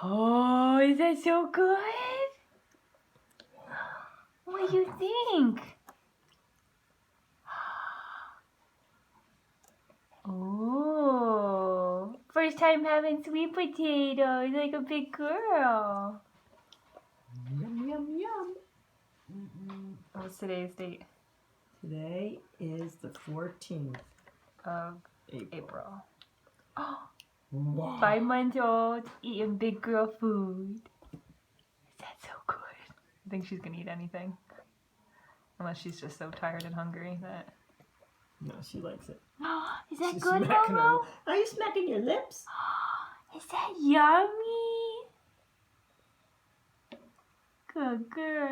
Oh, is that so good? What do you think? Oh, first time having sweet potatoes like a big girl. Yum, yum, yum. What's today's date? Today is the 14th Of April. April. Oh, Wow. 5 months old, eating big girl food. Is that so good? I think she's gonna eat anything. Unless she's just so tired and hungry that... No, she likes it. Is that She's good, smacking her- RoRo? Are you smacking your lips? Is that yummy? Good girl.